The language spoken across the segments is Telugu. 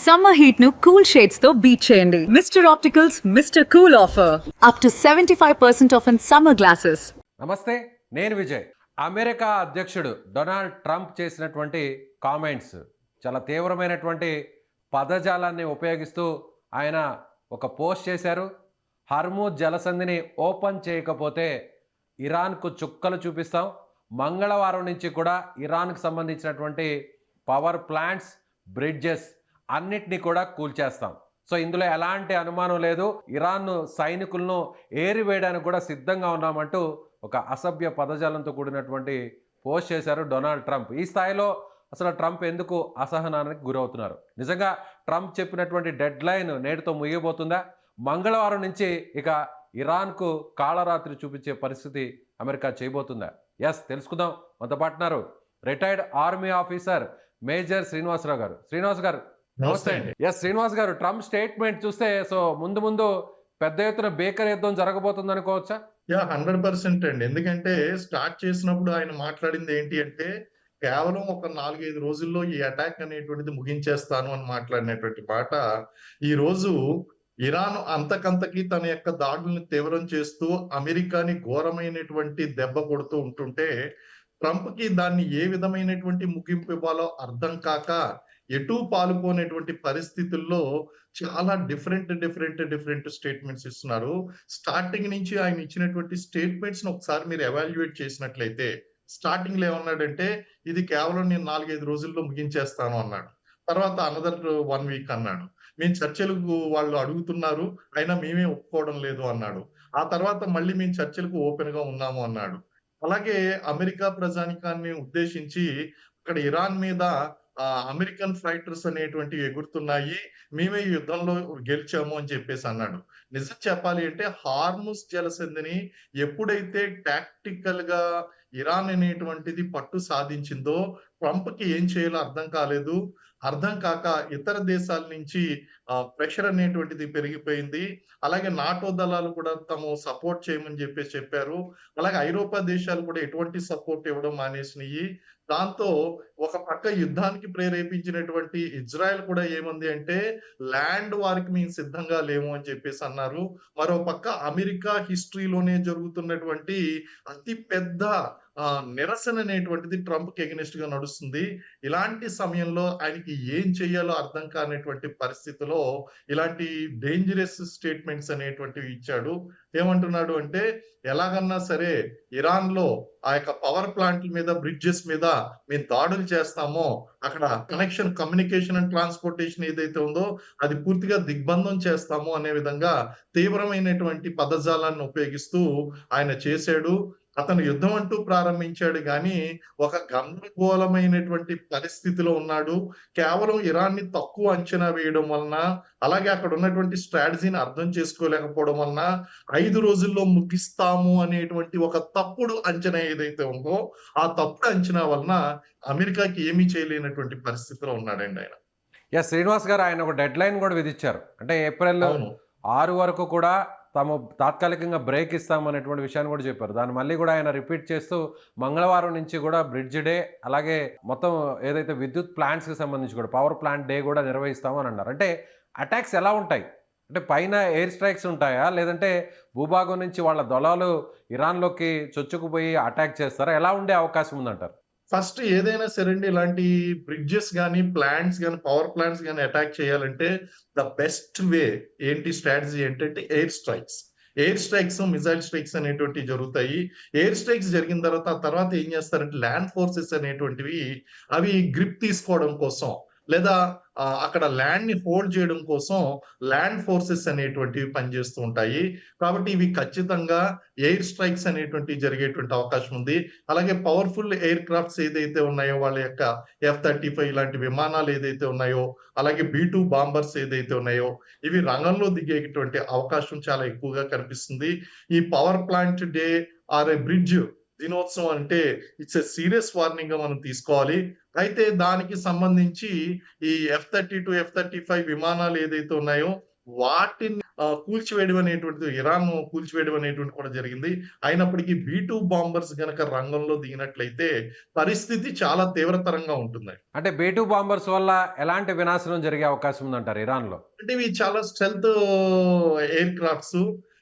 సమ్మర్ హీట్ ను కూల్ షేడ్స్ తో బీట్ చేయండి. Mister opticals mister cool offer up to 75% of in summer glasses. నమస్తే, నేను విజయ్. అమెరికా అధ్యక్షుడు డొనాల్డ్ ట్రంప్ చేసినటువంటి కామెంట్స్ చాలా తీవ్రమైనటువంటి పదజాలాన్ని ఉపయోగిస్తూ ఆయన ఒక పోస్ట్ చేశారు. హర్మూజ్ జలసంధిని ఓపెన్ చేయకపోతే ఇరాన్కు చుక్కలు చూపిస్తాం. మంగళవారం నుంచి కూడా ఇరాన్కు సంబంధించినటువంటి పవర్ ప్లాంట్స్, బ్రిడ్జెస్ అన్నిటినీ కూడా కూల్చేస్తాం. సో ఇందులో ఎలాంటి అనుమానం లేదు. ఇరాన్ సైనికులను ఏరివేయడానికి కూడా సిద్ధంగా ఉన్నామంటూ ఒక అసభ్య పదజాలంతో కూడినటువంటి పోస్ట్ చేశారు డొనాల్డ్ ట్రంప్. ఈ స్థాయిలో అసలు ట్రంప్ ఎందుకు అసహనానికి గురవుతున్నారు? నిజంగా ట్రంప్ చెప్పినటువంటి డెడ్ లైన్ నేటితో ముగియబోతుందా? మంగళవారం నుంచి ఇక ఇరాన్కు కాళరాత్రి చూపించే పరిస్థితి అమెరికా చేయబోతుందా? ఎస్, తెలుసుకుందాం. మనతో పాటున్నారు retired army officer major Srinivasarao garu. Srinivas గారు నమస్తే అండి. ఎస్ శ్రీనివాస్ గారు, ట్రంప్ స్టేట్మెంట్ చూస్తే సో ముందు పెద్ద ఎత్తున బేకర్ యుద్ధం జరగబోతుంది అనుకోవచ్చా? 100% అండి. ఎందుకంటే స్టార్ట్ చేసినప్పుడు ఆయన మాట్లాడింది ఏంటి అంటే, కేవలం ఒక 4-5 రోజుల్లో ఈ అటాక్ అనేటువంటిది ముగించేస్తాను అని మాట్లాడినటువంటి మాట ఈ రోజు ఇరాన్ అంతకంతకి తన యొక్క దాడుల్ని తీవ్రం చేస్తూ అమెరికాని ఘోరమైనటువంటి దెబ్బ కొడుతూ ఉంటుంటే, ట్రంప్ కి దాన్ని ఏ విధమైనటువంటి ముగింపు ఇవ్వాలో అర్థం కాక ఎటు పాలుపోనేటువంటి పరిస్థితుల్లో చాలా డిఫరెంట్ స్టేట్మెంట్స్ ఇస్తున్నారు. స్టార్టింగ్ నుంచి ఆయన ఇచ్చినటువంటి స్టేట్మెంట్స్ ని ఒకసారి మీరు ఎవాల్యుయేట్ చేసినట్లయితే, స్టార్టింగ్ లో ఏమన్నాడంటే, ఇది కేవలం నేను 4-5 రోజుల్లో ముగించేస్తాను అన్నాడు. తర్వాత అనదర్ 1 వీక్ అన్నాడు. మేము చర్చలకు వాళ్ళు అడుగుతున్నారు, అయినా మేమే ఒప్పుకోవడం లేదు అన్నాడు. ఆ తర్వాత మళ్ళీ మేము చర్చలకు ఓపెన్ గా ఉన్నాము అన్నాడు. అలాగే అమెరికా ప్రజానికాన్ని ఉద్దేశించి అక్కడ ఇరాన్ మీద అమెరికన్ ఫైటర్స్ అనేటువంటివి ఎగురుతున్నాయి, మేమే ఈ యుద్ధంలో గెలిచాము అని చెప్పేసి అన్నాడు. నిజం చెప్పాలి అంటే హార్ముజ్ జలసంధిని ఎప్పుడైతే టాక్టికల్ గా ఇరాన్ అనేటువంటిది పట్టు సాధించిందో, ట్రంప్ కి ఏం చేయాలో అర్థం కాలేదు. అర్థం కాక ఇతర దేశాల నుంచి ప్రెషర్ అనేటువంటిది పెరిగిపోయింది. అలాగే నాటో దళాలు కూడా తాము సపోర్ట్ చేయమని చెప్పేసి చెప్పారు. అలాగే ఐరోపా దేశాలు కూడా ఎటువంటి సపోర్ట్ ఇవ్వడం మానేసినాయి. దాంతో ఒక పక్క యుద్ధానికి ప్రేరేపించినటువంటి ఇజ్రాయెల్ కూడా ఏముంది అంటే, ల్యాండ్ వారికి మేము సిద్ధంగా లేము అని చెప్పేసి అన్నారు. మరో పక్క అమెరికా హిస్టరీలోనే జరుగుతున్నటువంటి అతి పెద్ద నిరసన అనేటువంటిది ట్రంప్ కి ఎగనెస్ట్ గా నడుస్తుంది. ఇలాంటి సమయంలో ఆయనకి ఏం చేయాలో అర్థం కానటువంటి పరిస్థితిలో ఇలాంటి డేంజరస్ స్టేట్మెంట్స్ అనేటువంటివి ఇచ్చాడు. ఏమంటున్నాడు అంటే, ఎలాగన్నా సరే ఇరాన్ లో ఆ యొక్క పవర్ ప్లాంట్ల మీద, బ్రిడ్జెస్ మీద మేము దాడులు చేస్తామో, అక్కడ కనెక్షన్, కమ్యూనికేషన్ అండ్ ట్రాన్స్పోర్టేషన్ ఏదైతే ఉందో అది పూర్తిగా దిగ్బంధం చేస్తాము అనే విధంగా తీవ్రమైనటువంటి పదజాలాన్ని ఉపయోగిస్తూ ఆయన చేశాడు. అతను యుద్ధం అంటూ ప్రారంభించాడు కానీ ఒక గందరగోళమైనటువంటి పరిస్థితిలో ఉన్నాడు. కేవలం ఇరాన్ని తక్కువ అంచనా వేయడం వలన, అలాగే అక్కడ ఉన్నటువంటి స్ట్రాటజీని అర్థం చేసుకోలేకపోవడం వలన 5 రోజుల్లో ముగిస్తాము అనేటువంటి ఒక తప్పుడు అంచనా ఏదైతే ఉందో, ఆ తప్పుడు అంచనా వలన అమెరికాకి ఏమీ చేయలేనటువంటి పరిస్థితిలో ఉన్నాడండి ఆయన. ఎస్ శ్రీనివాస్ గారు, ఆయన ఒక డెడ్ లైన్ కూడా విధించారు. అంటే ఏప్రిల్ 6 వరకు కూడా తాము తాత్కాలికంగా బ్రేక్ ఇస్తామనేటువంటి విషయాన్ని కూడా చెప్పారు. దాన్ని మళ్ళీ కూడా ఆయన రిపీట్ చేస్తూ మంగళవారం నుంచి కూడా బ్రిడ్జ్ డే, అలాగే మొత్తం ఏదైతే విద్యుత్ ప్లాంట్స్కి సంబంధించి కూడా పవర్ ప్లాంట్ డే కూడా నిర్వహిస్తామని అన్నారు. అంటే అటాక్స్ ఎలా ఉంటాయి? అంటే పైన ఎయిర్ స్ట్రైక్స్ ఉంటాయా, లేదంటే భూభాగం నుంచి వాళ్ళ దళాలు ఇరాన్లోకి చొచ్చుకుపోయి అటాక్ చేస్తారా? ఎలా ఉండే అవకాశం ఉందంటారు? ఫస్ట్ ఏదైనా సరే అండి, ఇలాంటి బ్రిడ్జెస్ గానీ, ప్లాంట్స్ గానీ, పవర్ ప్లాంట్స్ గానీ అటాక్ చేయాలంటే ద బెస్ట్ వే ఏంటి, స్ట్రాటజీ ఏంటంటే air strikes. Air strikes, missile strikes అనేటువంటివి జరుగుతాయి. ఎయిర్ స్ట్రైక్స్ జరిగిన తర్వాత ఏం చేస్తారంటే, ల్యాండ్ ఫోర్సెస్ అనేటువంటివి అవి గ్రిప్ తీసుకోవడం కోసం, లేదా అక్కడ ల్యాండ్ ని హోల్డ్ చేయడం కోసం ల్యాండ్ ఫోర్సెస్ అనేటువంటివి పనిచేస్తూ ఉంటాయి. కాబట్టి ఇవి ఖచ్చితంగా ఎయిర్ స్ట్రైక్స్ అనేటువంటివి జరిగేటువంటి అవకాశం ఉంది. అలాగే పవర్ఫుల్ ఎయిర్ క్రాఫ్ట్స్ ఏదైతే ఉన్నాయో, వాళ్ళ యొక్క F-35 ఇలాంటి విమానాలు ఏదైతే ఉన్నాయో, అలాగే B-2 బాంబర్స్ ఏదైతే ఉన్నాయో, ఇవి రంగంలో దిగేటువంటి అవకాశం చాలా ఎక్కువగా కనిపిస్తుంది. ఈ power plant day or A bridge దినోత్సవం అంటే ఇట్స్ ఎ సీరియస్ వార్నింగ్ గా మనం తీసుకోవాలి. అయితే దానికి సంబంధించి ఈ F-32, F-35 విమానాలు ఏదైతే ఉన్నాయో వాటిని కూల్చివేయడం అనేటువంటిది, ఇరాన్ కూల్చివేయడం అనేటువంటిది కూడా జరిగింది. అయినప్పటికీ B-2 బాంబర్స్ గనక రంగంలో దిగినట్లయితే పరిస్థితి చాలా తీవ్రతరంగా ఉంటుందండి. అంటే B-2 బాంబర్స్ వల్ల ఎలాంటి వినాశనం జరిగే అవకాశం ఉందంటారు ఇరాన్‌లో? అంటే ఇవి చాలా స్టెల్త్ ఎయిర్ క్రాఫ్ట్స్.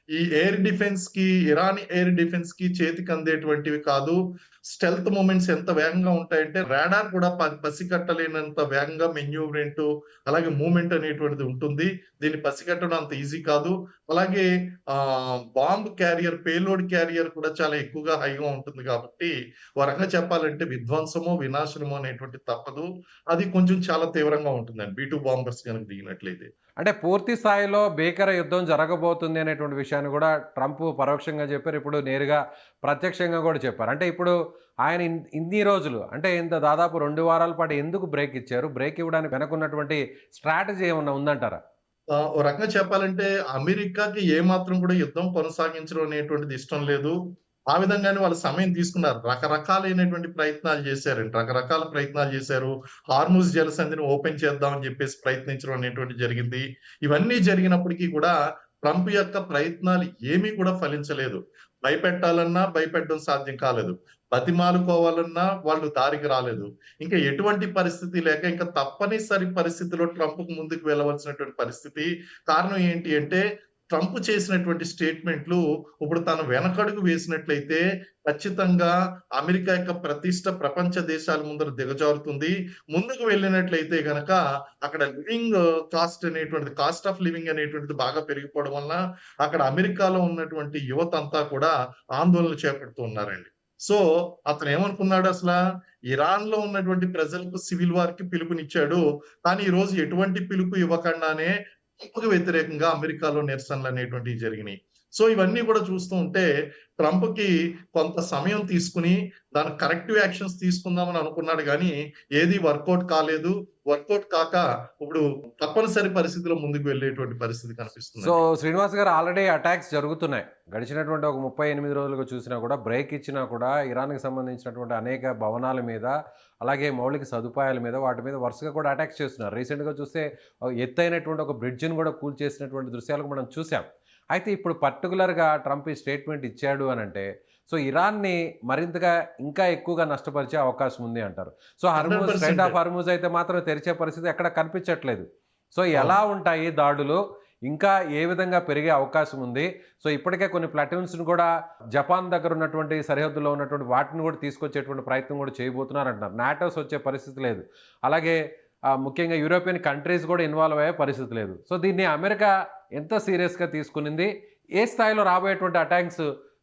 ఈ ఎయిర్ డిఫెన్స్‌కి, ఇరానీ ఎయిర్ డిఫెన్స్‌కి చేతికి అందేటువంటివి కాదు. స్టెల్త్ మూవ్‌మెంట్స్ ఎంత వేగంగా ఉంటాయంటే రాడార్ కూడా పసికట్టలేనంత వేగంగా మెన్యూవ్‌మెంట్, అలాగే మూవ్‌మెంట్ అనేటువంటిది ఉంటుంది. దీన్ని పసిగట్టడం అంత ఈజీ కాదు. అలాగే బాంబ్ క్యారియర్, పేలోడ్ క్యారియర్ కూడా చాలా ఎక్కువగా హైగా ఉంటుంది కాబట్టి, ఓ రకంగా చెప్పాలంటే విధ్వంసమో, వినాశనమో అనేటువంటిది తప్పదు. అది కొంచెం చాలా తీవ్రంగా ఉంటుందండి. B-2 బాంబర్స్ గనక దిగినట్లయితే. అంటే పూర్తి స్థాయిలో భీకర యుద్ధం జరగబోతుంది అనేటువంటి విషయాన్ని కూడా ట్రంప్ పరోక్షంగా చెప్పారు. ఇప్పుడు నేరుగా ప్రత్యక్షంగా కూడా చెప్పారు. అంటే ఇప్పుడు ఆయన ఇన్ని రోజులు అంటే ఇంత దాదాపు 2 వారాల పాటు ఎందుకు బ్రేక్ ఇచ్చారు? బ్రేక్ ఇవ్వడానికి వెనకున్నటువంటి స్ట్రాటజీ ఏమన్నా ఉందంటారా? ఓ రకంగా చెప్పాలంటే అమెరికాకి ఏమాత్రం కూడా యుద్ధం కొనసాగించడం అనేటువంటిది ఇష్టం లేదు. ఆ విధంగానే వాళ్ళు సమయం తీసుకున్నారు. రకరకాలైనటువంటి ప్రయత్నాలు చేశారండి. రకరకాల ప్రయత్నాలు చేశారు. హార్ముజ్ జలసంధిని ఓపెన్ చేద్దాం అని చెప్పేసి ప్రయత్నించడం అనేటువంటిది జరిగింది. ఇవన్నీ జరిగినప్పటికీ కూడా ట్రంప్ యొక్క ప్రయత్నాలు ఏమీ కూడా ఫలించలేదు. భయపెట్టాలన్నా భయపెట్టడం సాధ్యం కాలేదు. బతిమాలుకోవాలన్నా వాళ్ళు దారికి రాలేదు. ఇంకా ఎటువంటి పరిస్థితి లేక ఇంకా తప్పనిసరి పరిస్థితిలో ట్రంప్‌కు ముందుకు వెళ్ళవలసినటువంటి పరిస్థితి. కారణం ఏంటి అంటే ట్రంప్ చేసినటువంటి స్టేట్‌మెంట్‌లు ఇప్పుడు తను వెనకడుగు వేసినట్లయితే ఖచ్చితంగా అమెరికా యొక్క ప్రతిష్ట ప్రపంచ దేశాల ముందర దిగజారుతుంది. ముందుకు వెళ్ళినట్లయితే గనక అక్కడ లివింగ్ కాస్ట్ ఆఫ్ లివింగ్ అనేటువంటిది బాగా పెరిగిపోవడం వలన అక్కడ అమెరికాలో ఉన్నటువంటి యువతంతా కూడా ఆందోళనలు చేపడుతూ ఉన్నారండి. సో, అతనేమనుకున్నాడు అసలా? ఇరాన్‌లో ఉన్నటువంటి ప్రజలకు సివిల్ వార్‌కి పిలుపునిచ్చాడు. కానీ ఈరోజు ఎటువంటి పిలుపు ఇవ్వకుండానే ట్రంప్‌కి వ్యతిరేకంగా అమెరికాలో నిరసనలనేటువంటివి జరిగినాయి. సో, ఇవన్నీ కూడా చూస్తూ ఉంటే ట్రంప్‌కి కొంత సమయం తీసుకొని దానికి కరెక్టివ్ యాక్షన్స్ తీసుకుందామని అనుకున్నాడు గానీ, ఏది వర్కౌట్ కాలేదు. వర్కౌట్ కాక ఇప్పుడు తప్పనిసరి పరిస్థితిలో ముందుకు వెళ్ళేటువంటి పరిస్థితి సో, కనిపిస్తుందండి. శ్రీనివాస్ గారు ఆల్రెడీ అటాక్స్ జరుగుతున్నాయి. గడిచినటువంటి ఒక 38 రోజులుగా చూసినా కూడా బ్రేక్ ఇచ్చినా కూడా ఇరాన్‌కి సంబంధించినటువంటి అనేక భవనాల మీద, అలాగే మౌలిక సదుపాయాల మీద వాటి మీద వరుసగా కూడా అటాక్స్ చేస్తున్నారు. రీసెంట్‌గా చూస్తే ఎత్తైనటువంటి ఒక బ్రిడ్జిని కూడా కూల్చేసినటువంటి దృశ్యాలు మనం చూసాం. అయితే ఇప్పుడు పర్టిక్యులర్‌గా ట్రంప్ ఈ స్టేట్మెంట్ ఇచ్చాడు అనంటే, సో ఇరాన్‌ని మరింతగా ఇంకా ఎక్కువగా నష్టపరిచే అవకాశం ఉంది అంటారు. సో స్ట్రెయిట్ 100% ఆఫ్ హార్ముజ్ అయితే మాత్రం తెరిచే పరిస్థితి ఎక్కడ కనిపించట్లేదు. సో ఎలా ఉంటాయి దాడులు? ఇంకా ఏ విధంగా పెరిగే అవకాశం ఉంది? సో ఇప్పటికే కొన్ని ప్లాటూన్స్‌ని కూడా జపాన్ దగ్గర ఉన్నటువంటి సరిహద్దులో ఉన్నటువంటి వాటిని కూడా తీసుకొచ్చేటువంటి ప్రయత్నం కూడా చేయబోతున్నారంటున్నారు. నాటోస్ వచ్చే పరిస్థితి లేదు. అలాగే ముఖ్యంగా యూరోపియన్ కంట్రీస్ కూడా ఇన్వాల్వ్ అయ్యే పరిస్థితి లేదు. సో దీన్ని అమెరికా ఎంత సీరియస్‌గా తీసుకునింది? ఏ స్థాయిలో రాబోయేటువంటి అటాక్స్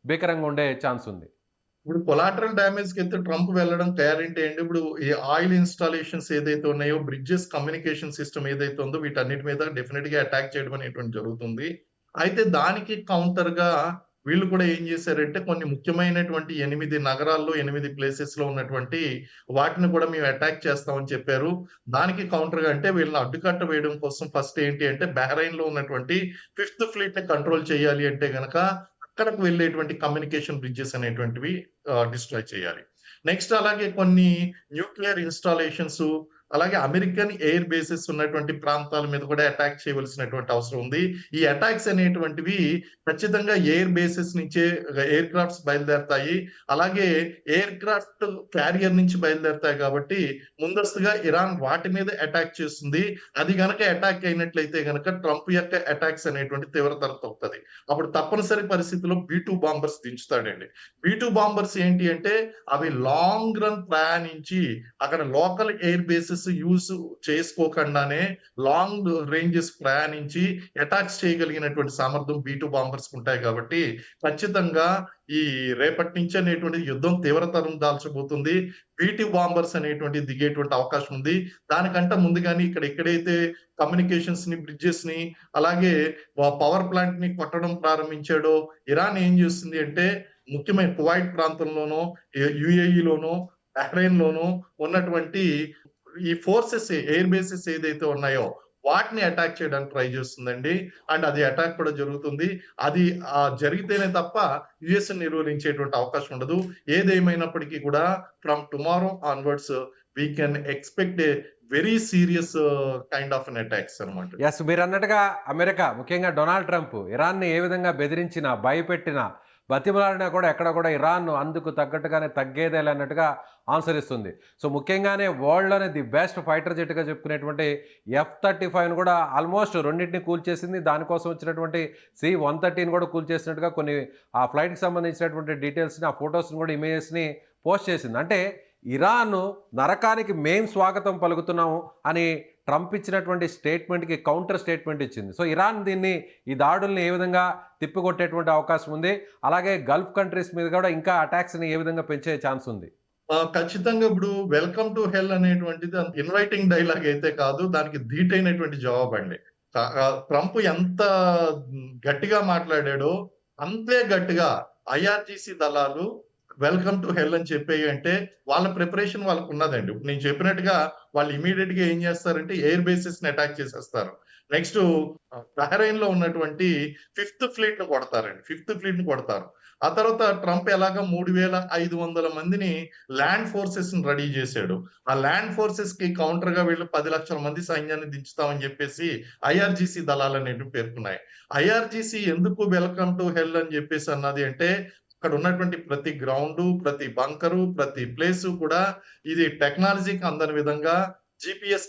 భీకరంగా ఉండే ఛాన్స్ ఉంది? ఇప్పుడు కొలాటరల్ డ్యామేజ్‌కైతే ట్రంప్ వెళ్ళడం గ్యారంటీ అండి. ఇప్పుడు ఈ ఆయిల్ ఇన్‌స్టాలేషన్స్ ఏదైతే ఉన్నాయో, బ్రిడ్జెస్ కమ్యూనికేషన్ సిస్టమ్ ఏదైతే ఉందో వీటన్నిటి మీద డెఫినిట్‌గా అటాక్ చేయడం అనేటువంటిది జరుగుతుంది. అయితే దానికి కౌంటర్‌గా వీళ్ళు కూడా ఏం చేశారంటే కొన్ని ముఖ్యమైనటువంటి 8 నగరాల్లో, 8 ప్లేసెస్‌లో ఉన్నటువంటి వాటిని కూడా మేము అటాక్ చేస్తామని చెప్పారు. దానికి కౌంటర్‌గా అంటే వీళ్ళని అడ్డుకట్ట వేయడం కోసం ఫస్ట్ ఏంటి అంటే బహ్రెయిన్‌లో ఉన్నటువంటి 5థ్ ఫ్లీట్‌ని కంట్రోల్ చేయాలి అంటే గనక అక్కడకు వెళ్ళేటువంటి కమ్యూనికేషన్ బ్రిడ్జెస్ అనేటువంటివి డిస్ట్రాయ్ చేయాలి. నెక్స్ట్ అలాగే కొన్ని న్యూక్లియర్ ఇన్‌స్టాలేషన్స్, అలాగే అమెరికన్ ఎయిర్ బేసెస్ ఉన్నటువంటి ప్రాంతాల మీద కూడా అటాక్ చేయవలసినటువంటి అవసరం ఉంది. ఈ అటాక్స్ అనేటువంటివి ఖచ్చితంగా ఎయిర్ బేసెస్ నుంచే ఎయిర్ క్రాఫ్ట్స్ బయలుదేరతాయి. అలాగే ఎయిర్ క్రాఫ్ట్ క్యారియర్ నుంచి బయలుదేరతాయి కాబట్టి ముందస్తుగా ఇరాన్ వాటి మీద అటాక్ చేస్తుంది. అది గనక అటాక్ అయినట్లయితే గనక ట్రంప్ యొక్క అటాక్స్ అనేటువంటి తీవ్రతరం తగ్గుతది. అప్పుడు తప్పనిసరి పరిస్థితిలో B-2 బాంబర్స్ దించుతాడండి. B-2 బాంబర్స్ ఏంటి అంటే అవి లాంగ్ రన్ ప్రయాణించి అక్కడ లోకల్ ఎయిర్ బేసెస్ యూజ్ చేసుకోకుండానే లాంగ్ రేంజెస్ ప్రయాణించి అటాక్స్ చేయగలిగినటువంటి సామర్థ్యం B-2 బాంబర్స్ ఉంటాయి కాబట్టి ఖచ్చితంగా ఈ రేపటి నుంచి అనేటువంటిది యుద్ధం తీవ్రతరం దాల్చబోతుంది. B-2 బాంబర్స్ అనేటువంటిది దిగేటువంటి అవకాశం ఉంది. దానికంటే ముందుగానే ఇక్కడ ఎక్కడైతే కమ్యూనికేషన్స్‌ని, బ్రిడ్జెస్‌ని అలాగే పవర్ ప్లాంట్‌ని కొట్టడం ప్రారంభించాడో ఇరాన్ ఏం చేస్తుంది అంటే ముఖ్యమైన కువైట్ ప్రాంతంలోనో, UAEలోనో, బహ్రెయిన్‌లోనో ఉన్నటువంటి ఈ ఫోర్సెస్ ఎయిర్ బేసెస్ ఏదైతే ఉన్నాయో వాటిని అటాక్ చేయడానికి ట్రై చేస్తుందండి. అండ్ అది అటాక్ కూడా జరుగుతుంది. అది జరిగితేనే తప్ప యూఎస్‌ని నిర్వహించేటువంటి అవకాశం ఉండదు. ఏదేమైనప్పటికీ కూడా from tomorrow onwards we can expect a very serious kind of an attacks అనమాట. ఎస్, మీరు అన్నట్టుగా అమెరికా ముఖ్యంగా డొనాల్డ్ ట్రంప్ ఇరాన్ని ఏ విధంగా బెదిరించినా భయపెట్టినా బతిమలాడినా కూడా ఎక్కడ కూడా ఇరాన్ అందుకు తగ్గట్టుగానే తగ్గేదేలే అన్నట్టుగా ఆన్సర్ ఇస్తుంది. సో ముఖ్యంగానే వరల్డ్లోనే ది బెస్ట్ ఫైటర్ జెట్గా చెప్పుకునేటువంటి F-35ను కూడా ఆల్మోస్ట్ రెండింటిని కూల్చేసింది. దానికోసం వచ్చినటువంటి C-130ని కూడా కూల్చేసినట్టుగా కొన్ని ఆ ఫ్లైట్కి సంబంధించినటువంటి డీటెయిల్స్ని, ఆ ఫొటోస్ని కూడా ఇమేజెస్ని పోస్ట్ చేసింది. అంటే ఇరాన్ నరకానికి మేం స్వాగతం పలుకుతున్నాము అని ట్రంప్ ఇచ్చినటువంటి స్టేట్మెంట్కి కౌంటర్ స్టేట్మెంట్ ఇచ్చింది. సో ఇరాన్ ఈ దాడుల్ని ఏ విధంగా తిప్పికొట్టేటువంటి అవకాశం ఉంది, అలాగే గల్ఫ్ కంట్రీస్ మీద కూడా ఇంకా అటాక్స్ని ఏ విధంగా పెంచే ఛాన్స్ ఉంది? ఖచ్చితంగా ఇప్పుడు వెల్కమ్ టు హెల్ అనేటువంటిది అంత ఇన్వైటింగ్ డైలాగ్ అయితే కాదు. దానికి ధీటైనటువంటి జవాబండి. ట్రంప్ ఎంత గట్టిగా మాట్లాడాడో అంతే గట్టిగా ఐఆర్జీసీ దళాలు వెల్కమ్ టు హెల్ అని చెప్పేయి అంటే వాళ్ళ ప్రిపరేషన్ వాళ్ళకు ఉన్నదండి. ఇప్పుడు నేను చెప్పినట్టుగా వాళ్ళు ఇమీడియట్ గా ఏం చేస్తారంటే ఎయిర్ బేసెస్ ని అటాక్ చేసేస్తారు. నెక్స్ట్ బహ్రెయిన్ లో ఉన్నటువంటి 5th ఫ్లీట్ ని కొడతారండి. 5th ఫ్లీట్ ని కొడతారు. ఆ తర్వాత ట్రంప్ ఎలాగా 3500 మందిని ల్యాండ్ ఫోర్సెస్ ని రెడీ చేశాడు. ఆ ల్యాండ్ ఫోర్సెస్ కి కౌంటర్ గా వీళ్ళు 10 లక్షల మంది సైన్యాన్ని దించుతామని చెప్పేసి ఐఆర్జీసీ దళాలు అనేవి పేర్కొన్నాయి. ఐఆర్జీసీ ఎందుకు వెల్కమ్ టు హెల్ అని చెప్పేసి అన్నది అంటే అక్కడ ఉన్నటువంటి ప్రతి గ్రౌండ్, ప్రతి బంకరు, ప్రతి ప్లేసు కూడా ఇది టెక్నాలజీకి అందని విధంగా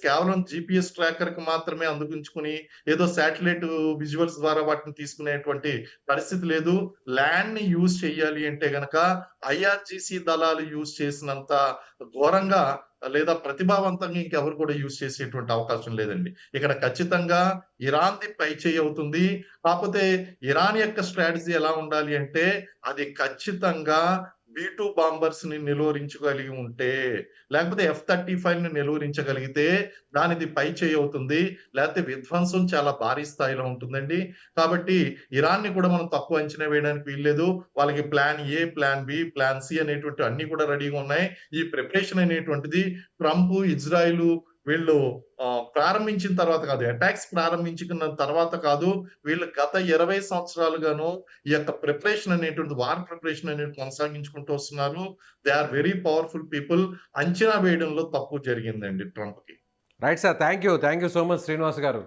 కేవలం జీపీఎస్ ట్రాకర్ కి మాత్రమే అందుకుంచుకుని ఏదో శాటిలైట్ విజువల్స్ ద్వారా వాటిని తీసుకునేటువంటి పరిస్థితి లేదు. ల్యాండ్ ని యూజ్ చేయాలి అంటే గనక ఐఆర్జీసీ దళాలు యూజ్ చేసినంత ఘోరంగా లేదా ప్రతిభావంతంగా ఇంకెవరు కూడా యూజ్ చేసేటువంటి అవకాశం లేదండి. ఇక్కడ ఖచ్చితంగా ఇరాన్ ది పై చేయి అవుతుంది. కాకపోతే ఇరాన్ యొక్క స్ట్రాటజీ ఎలా ఉండాలి అంటే అది ఖచ్చితంగా B-2 బాంబర్స్ ని నిలువరించగలిగి ఉంటే, లేకపోతే F-35 ని నిలువరించగలిగితే దానిది పై చేయి అవుతుంది. లేకపోతే విధ్వంసం చాలా భారీ స్థాయిలో ఉంటుందండి. కాబట్టి ఇరాన్ ని కూడా మనం తక్కువ అంచనా వేయడానికి వీల్లేదు. వాళ్ళకి plan A, plan B, plan C అనేటువంటి అన్ని కూడా రెడీగా ఉన్నాయి. ఈ ప్రిపరేషన్ అనేటువంటిది ట్రంప్, ఇజ్రాయిల్ వీళ్ళు ప్రారంభించిన తర్వాత కాదు, అటాక్స్ ప్రారంభించుకున్న తర్వాత కాదు, వీళ్ళు గత 20 సంవత్సరాలుగాను ఈ యొక్క ప్రిపరేషన్ అనేటువంటి వార్ ప్రిపరేషన్ అనేది కొనసాగించుకుంటూ వస్తున్నారు. They are very powerful people. అంచనా వేయడంలో తప్పు జరిగిందండి ట్రంప్ కి. Right sir, thank you so much Srinivas గారు.